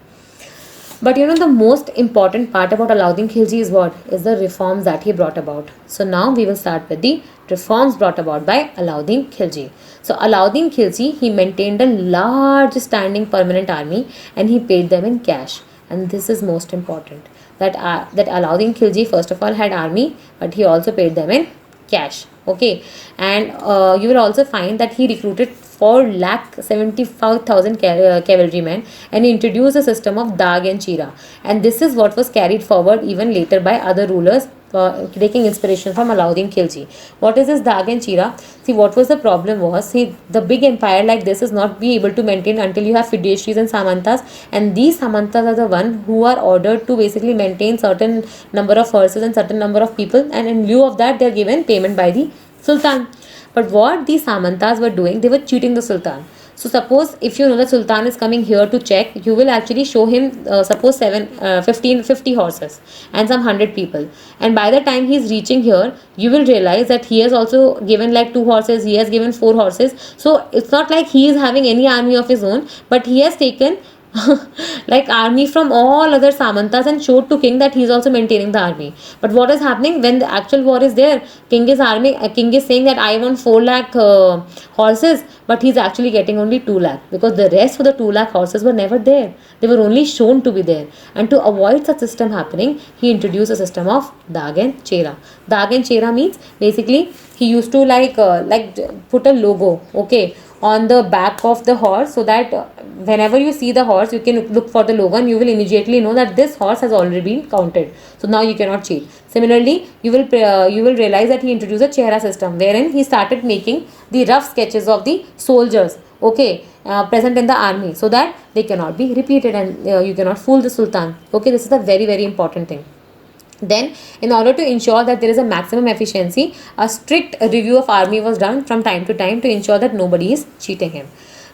But the most important part about Alauddin Khilji is what? Is the reforms that he brought about. So now we will start with the reforms brought about by Alauddin Khilji. So Alauddin Khilji, he maintained a large standing permanent army, and he paid them in cash. And this is most important. That Alauddin Khilji first of all had army, but he also paid them in cash. Okay, and you will also find that he recruited 4,75,000 cavalrymen, and he introduced a system of Dag and Chira, and this is what was carried forward even later by other rulers, taking inspiration from Alauddin Khilji. What is this Dag and Chira? See, what was the problem was, the big empire like this is not be able to maintain until you have fiduciaries and samantas, and these samantas are the one who are ordered to basically maintain certain number of horses and certain number of people, and in lieu of that they are given payment by the sultan. But what these samantas were doing, they were cheating the sultan. So suppose if the sultan is coming here to check, you will actually show him suppose 50 horses and some 100 people, and by the time he is reaching here, you will realize that he has also given like 2 horses, he has given 4 horses. So it's not like he is having any army of his own, but he has taken like army from all other samantas and showed to king that he is also maintaining the army. But what is happening when the actual war is there? King is saying that I want 4 lakh horses, but he's actually getting only 2 lakh, because the rest of the 2 lakh horses were never there. They were only shown to be there. And to avoid such system happening, he introduced a system of Dag and Chera. Dag and Chera means basically he used to put a logo, okay, on the back of the horse, so that whenever you see the horse, you can look for the logo and you will immediately know that this horse has already been counted. So now you cannot cheat. Similarly, you will realize that he introduced a Chehra system, wherein he started making the rough sketches of the soldiers, okay, present in the army, so that they cannot be repeated, and you cannot fool the sultan. Okay, this is a very, very important thing. Then, in order to ensure that there is a maximum efficiency, a strict review of army was done from time to time to ensure that nobody is cheating him.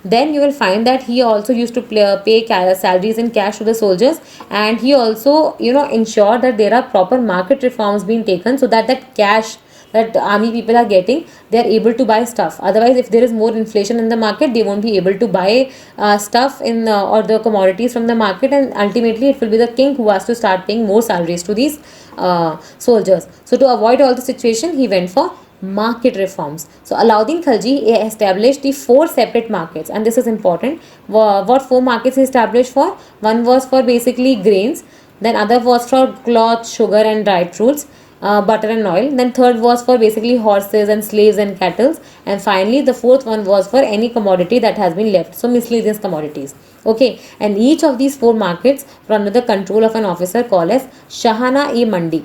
Then you will find that he also used to pay salaries in cash to the soldiers, and he also ensured that there are proper market reforms being taken, so that that army people are getting, they are able to buy stuff. Otherwise, if there is more inflation in the market, they won't be able to buy stuff in or the commodities from the market, and ultimately it will be the king who has to start paying more salaries to these soldiers. So to avoid all the situation, he went for market reforms. So Alauddin Khalji established the four separate markets, and this is important. What four markets he established for? One was for basically grains, then other was for cloth, sugar and dried fruits, butter and oil. Then third was for basically horses and slaves and cattle, and finally the fourth one was for any commodity that has been left, so miscellaneous commodities. Okay, and each of these four markets were under the control of an officer called as Shahana-e Mandi.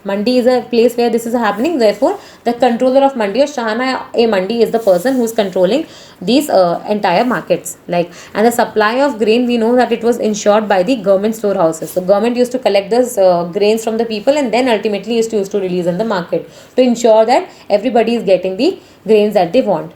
Mandi is a place where this is happening. Therefore, the controller of Mandi or Shahana-e Mandi is the person who is controlling these entire markets. Like, and the supply of grain, we know that it was ensured by the government storehouses. So, government used to collect this grains from the people and then ultimately used to release in the market to ensure that everybody is getting the grains that they want.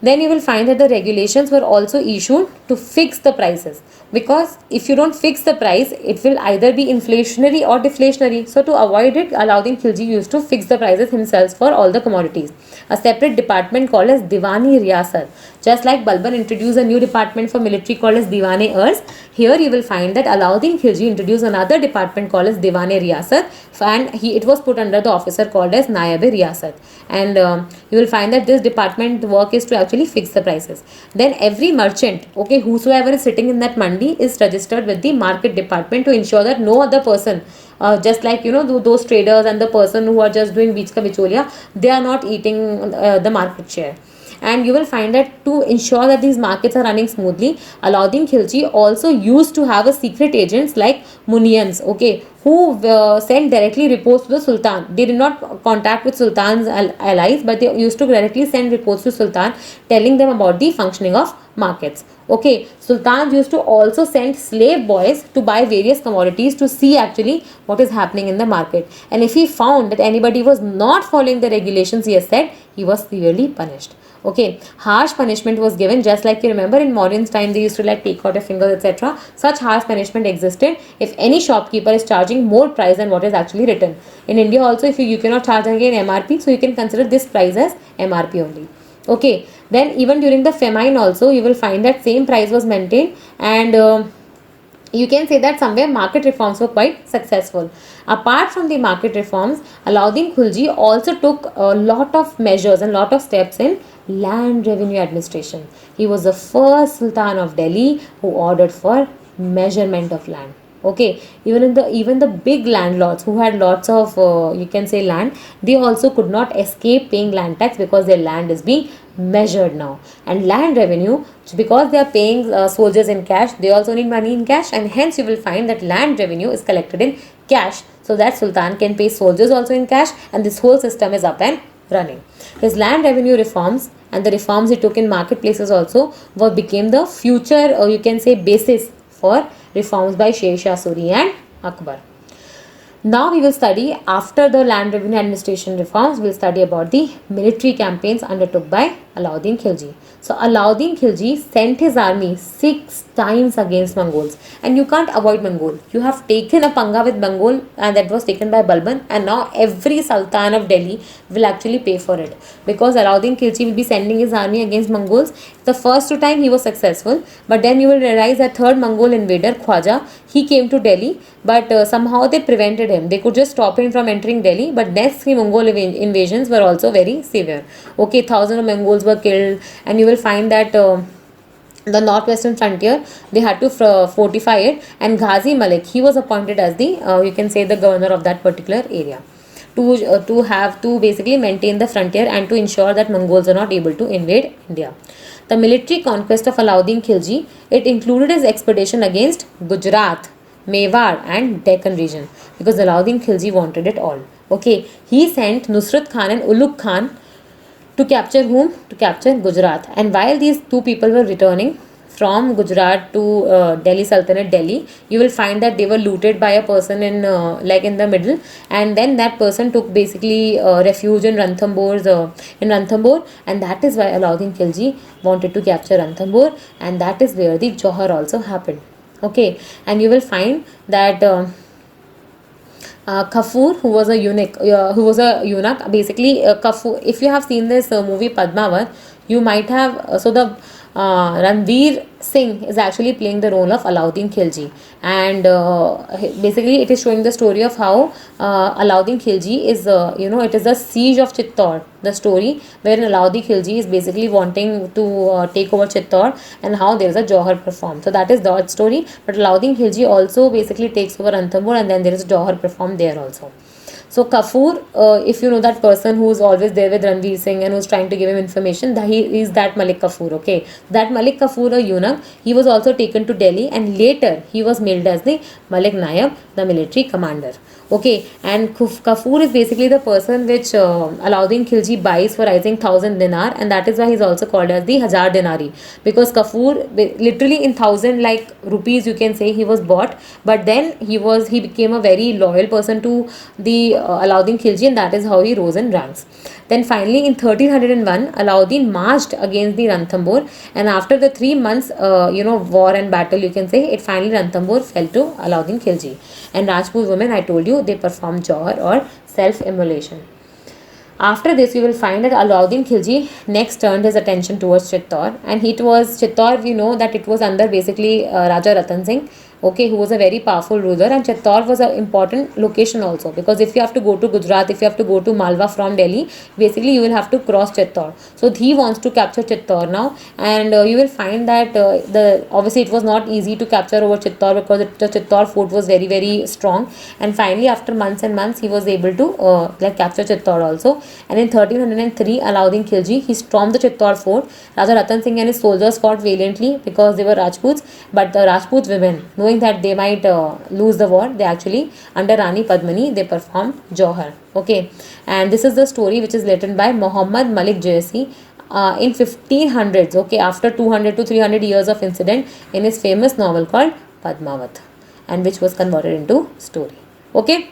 Then you will find that the regulations were also issued to fix the prices, because if you don't fix the price, it will either be inflationary or deflationary. So to avoid it, Alauddin Khilji used to fix the prices himself for all the commodities. A separate department called as Diwani Riyasat, just like Balban introduced a new department for military called as Diwane-Urs, here you will find that Alauddin Khilji introduced another department called as Diwane Riyasat, and it was put under the officer called as Nayabe Riyasat. And you will find that this department work is to actually fix the prices. Then every merchant, okay, whosoever is sitting in that mandi is registered with the market department to ensure that no other person, just like those traders and the person who are just doing beach ka bicholia, they are not eating the market share. And you will find that to ensure that these markets are running smoothly, Alauddin Khilji also used to have a secret agents like Munians, okay, who sent directly reports to the Sultan. They did not contact with Sultan's allies, but they used to directly send reports to Sultan telling them about the functioning of markets. Okay, sultans used to also send slave boys to buy various commodities to see actually what is happening in the market. And if he found that anybody was not following the regulations he has said, he was severely punished. Okay, harsh punishment was given, just like you remember in modern time they used to like take out your fingers, etc. Such harsh punishment existed if any shopkeeper is charging more price than what is actually written. In India also, if you cannot charge again MRP, so you can consider this price as MRP only. Okay, then even during the famine also you will find that same price was maintained, and you can say that somewhere market reforms were quite successful. Apart from the market reforms, Alauddin Khilji also took a lot of measures and lot of steps in land revenue administration. He was the first Sultan of Delhi who ordered for measurement of land. Okay, even the big landlords who had lots of you can say land, they also could not escape paying land tax because their land is being measured now. And land revenue, because they are paying soldiers in cash, they also need money in cash, and hence you will find that land revenue is collected in cash, so that Sultan can pay soldiers also in cash, and this whole system is up and running. His land revenue reforms and the reforms he took in marketplaces also became the future, or you can say basis for reforms by Sher Shah Suri and Akbar. Now we will study, after the land revenue administration reforms, we will study about the military campaigns undertook by Alauddin Khilji. So Alauddin Khilji sent his army 6 times against Mongols, and you can't avoid Mongol. You have taken a panga with Mongol, and that was taken by Balban, and now every Sultan of Delhi will actually pay for it, because Alauddin Khilji will be sending his army against Mongols. The first 2 times he was successful, but then you will realize that third Mongol invader, Khwaja, he came to Delhi, but somehow they prevented him. They could just stop him from entering Delhi, but next 3 Mongol invasions were also very severe. Okay, thousands of Mongols were killed, and you will find that the northwestern frontier, they had to fortify it, and Ghazi Malik, he was appointed as the you can say the governor of that particular area, to have to basically maintain the frontier and to ensure that Mongols are not able to invade India. The military conquest of Alauddin Khilji, it included his expedition against Gujarat, Mewar and Deccan region, because Alauddin Khilji wanted it all. Okay, he sent Nusrat Khan and Ulugh Khan to capture whom? To capture Gujarat. And while these 2 people were returning from Gujarat to Delhi Sultanate, Delhi, you will find that they were looted by a person in in the middle, and then that person took basically refuge in Ranthambore, and that is why Alauddin Khilji wanted to capture Ranthambore, and that is where the Johar also happened. Okay, and you will find that Kafur, who was a eunuch. Basically, Kafur. If you have seen this movie Padmavat, you might have. So the Ranveer Singh is actually playing the role of Alauddin Khilji, and basically it is showing the story of how Alauddin Khilji is, it is the siege of Chittor. The story wherein Alauddin Khilji is basically wanting to take over Chittor, and how there is a Johar performed. So that is that story. But Alauddin Khilji also basically takes over Ranthambore, and then there is Johar performed there also. So Kafoor, if you know that person who's always there with Ranveer Singh and who's trying to give him information, that he is that Malik Kafoor. Okay, that Malik Kafoor, a eunuch, he was also taken to Delhi, and later he was mailed as the Malik Nayab, the military commander. Okay, and Kafoor is basically the person which Alauddin Khilji buys for, I think, 1,000 dinar, and that is why he's also called as the Hajar Dinari, because Kafoor literally in 1,000 like rupees, you can say, he was bought, but then he became a very loyal person to the Alauddin Khilji, and that is how he rose in ranks. Then finally in 1301, Alauddin marched against the Ranthambore, and after the 3 months war and battle, you can say, it finally Ranthambore fell to Alauddin Khilji. And Rajput women, I told you, they performed Johar or self-immolation. After this, you will find that Alauddin Khilji next turned his attention towards Chittor, and it was Chittor. We know that it was under basically Raja Ratan Singh, okay, who was a very powerful ruler, and Chittor was an important location also, because if you have to go to Gujarat, if you have to go to Malwa from Delhi, basically you will have to cross Chittor. So he wants to capture Chittor now, and you will find that the obviously it was not easy to capture over Chittor, because the Chittor fort was very very strong, and finally after months and months he was able to capture Chittor also. And in 1303, Alauddin Khilji, he stormed the Chittor fort. Raja Ratan Singh and his soldiers fought valiantly because they were Rajputs, but the Rajput women, knowing that they might lose the war, they actually, under Rani Padmini, they performed Johar. Okay, and this is the story which is written by Muhammad Malik Jaisi in 1500s. Okay, after 200 to 300 years of incident, in his famous novel called Padmavat, and which was converted into story. Okay.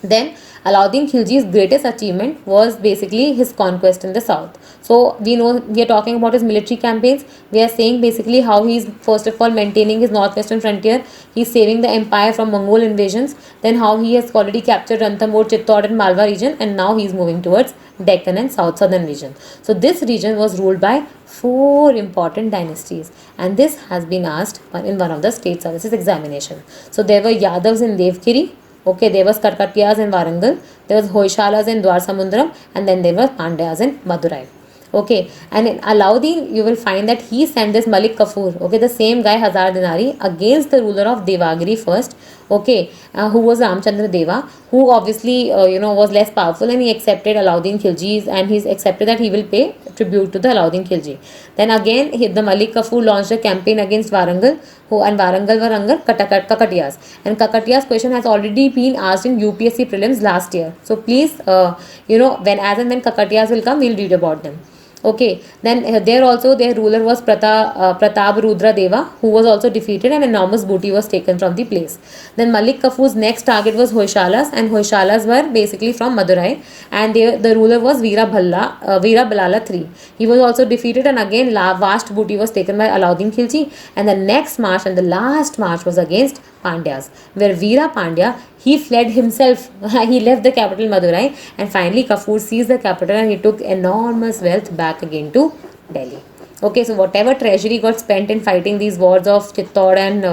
Then Alauddin Khilji's greatest achievement was basically his conquest in the south. So we know, we are talking about his military campaigns. We are saying basically how he is first of all maintaining his northwestern frontier. He is saving the empire from Mongol invasions. Then how he has already captured Ranthambore, Chittor and Malwa region, and now he is moving towards Deccan and southern region. So this region was ruled by 4 important dynasties, and this has been asked in one of the state services examination. So there were Yadavs in Devgiri. Okay, there was Karkatiyas in Warangal, there was Hoysalas in Dwarsamundram, and then there were Pandyas in Madurai. Okay, and in Alauddin, you will find that he sent this Malik Kafoor, okay, the same guy Hazar Dinari, against the ruler of Devagiri first, okay, who was Ramchandra Deva, who obviously was less powerful, and he accepted Alauddin Khilji's, and he's accepted that he will pay tribute to the Alauddin Khilji. Then again, the Malik Kafoor launched a campaign against Warangal, and Warangal were under Kakatiyas. And Kakatiyas question has already been asked in UPSC prelims last year. So please, when as and when Kakatiyas will come, we'll read about them. Okay, then there also their ruler was Pratap Rudra Deva, who was also defeated, and enormous booty was taken from the place. Then Malik Kafoor's next target was Hoysalas, and Hoysalas were basically from Madurai, and the ruler was Veera Balala III. He was also defeated, and again vast booty was taken by Alauddin Khilji. And the next march and the last march was against Pandyas, where Veera Pandya, he fled himself. He left the capital Madurai, and finally Kafoor seized the capital, and he took enormous wealth back again to Delhi. Okay, so whatever treasury got spent in fighting these wars of Chittor and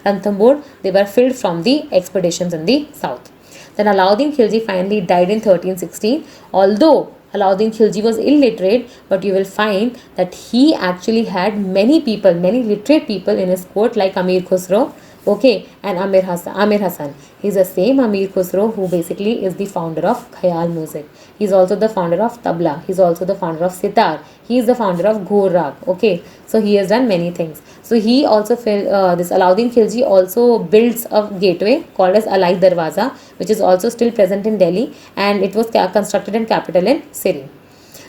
Ranthambore, they were filled from the expeditions in the south. Then Alauddin Khilji finally died in 1316. Although Alauddin Khilji was illiterate, but you will find that he actually had many people, many literate people in his court, like Amir Khusro, okay, and Amir Hassan. He's the same Amir Khusro who basically is the founder of Khayal music. He's also the founder of Tabla. He's also the founder of Sitar. He is the founder of Ghor Rag. Okay, so he has done many things. So he also this Alauddin Khilji also builds a gateway called as Alai Darwaza, which is also still present in Delhi, and it was constructed in capital in Siri.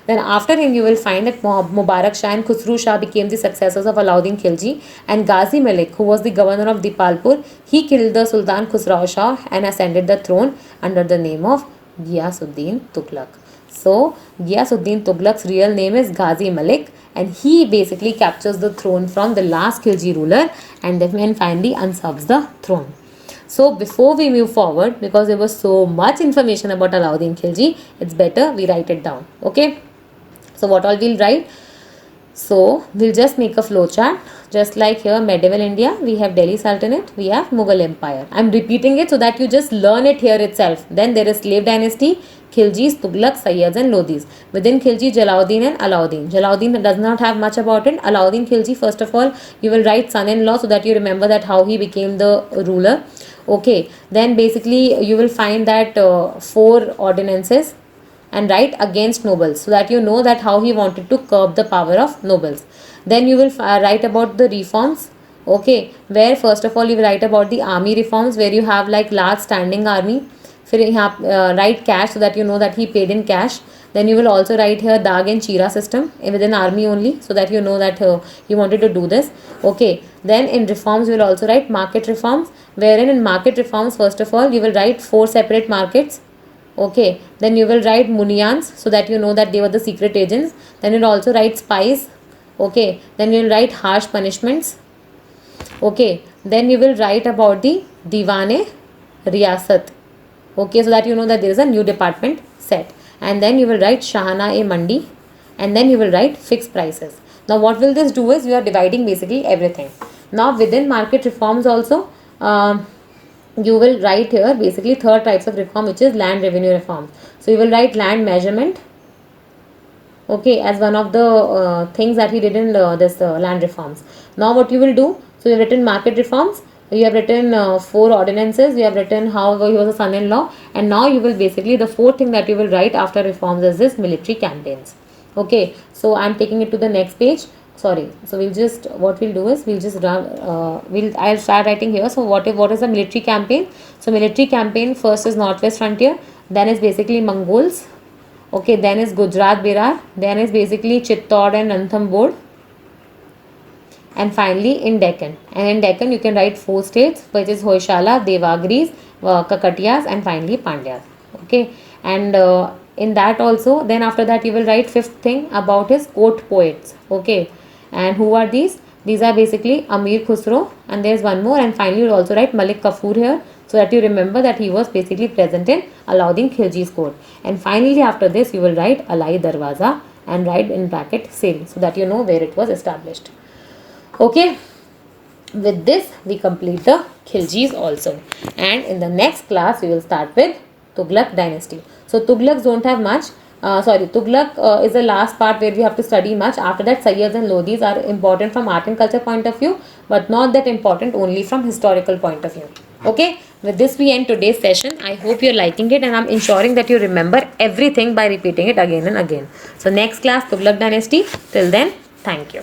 Then after him, you will find that Mubarak Shah and Khusru Shah became the successors of Alauddin Khilji, and Ghazi Malik, who was the governor of Dipalpur, he killed the Sultan Khusrau Shah and ascended the throne under the name of Ghiyasuddin Tughlaq. So Ghiyasuddin Tughlaq's real name is Ghazi Malik, and he basically captures the throne from the last Khilji ruler, and then finally usurps the throne. So before we move forward, because there was so much information about Alauddin Khilji, it's better we write it down. Okay. So what all we'll write? So we'll just make a flowchart. Just like here, medieval India, we have Delhi Sultanate, we have Mughal Empire. I'm repeating it so that you just learn it here itself. Then there is slave dynasty, Khiljis, Tughlaq, Sayyids and Lodhis. Within Khilji, Jalaluddin and Alauddin. Jalaluddin does not have much about it. Alauddin Khilji, first of all, you will write son-in-law so that you remember that how he became the ruler. Okay, then basically you will find that 4 ordinances and write against nobles so that you know that how he wanted to curb the power of nobles. Then you will write about the reforms. Okay, where first of all you will write about the army reforms where you have like large standing army. फिर यहाँ write cash so that you know that he paid in cash. Then you will also write here Dag and Chira system within army only so that you know that he wanted to do this. Okay, then in reforms you will also write market reforms, wherein in market reforms first of all you will write 4 separate markets. Okay, then you will write Munians so that you know that they were the secret agents. Then you'll also write spies. Okay, then you'll write harsh punishments. Okay, then you will write about the Diwane Riyasat. Okay, so that you know that there is a new department set. And then you will write Shahana-e-Mandi, and then you will write fixed prices. Now what will this do is you are dividing basically everything. Now within market reforms also, you will write here basically 3rd types of reform, which is land revenue reform. So you will write land measurement, okay, as one of the things that he did in this land reforms. Now what you will do, so you have written market reforms, you have written 4 ordinances, you have written how he was a son-in-law, and now you will basically, the 4th thing that you will write after reforms is this military campaigns. Okay, so I'm taking it to the next page. Sorry, so we'll just, what we'll do is we'll just run I'll start writing here. So what is the military campaign? So military campaign, first is northwest frontier, then is basically Mongols, okay, then is Gujarat Berar, then is basically Chittor and Ranthambore, and finally in Deccan. And in Deccan you can write 4 states, which is Hoysala, Devagris, Kakatiyas, and finally Pandyas. Okay, and in that also, then after that you will write 5th thing about his court poets. Okay, and who are these? These are basically Amir Khusro, and there is one more, and finally you will also write Malik Kafur here so that you remember that he was basically present in Alauddin Khilji's court. And finally after this you will write Alai Darwaza and write in bracket Sale so that you know where it was established. Okay, with this we complete the Khiljis also, and in the next class we will start with Tughlaq dynasty. So Tughlaqs don't have much. Tughlaq is the last part where we have to study much. After that, Sayyids and Lodhis are important from art and culture point of view, but not that important only from historical point of view. Okay, with this we end today's session. I hope you're liking it, and I'm ensuring that you remember everything by repeating it again and again. So next class, Tughlaq dynasty. Till then, thank you.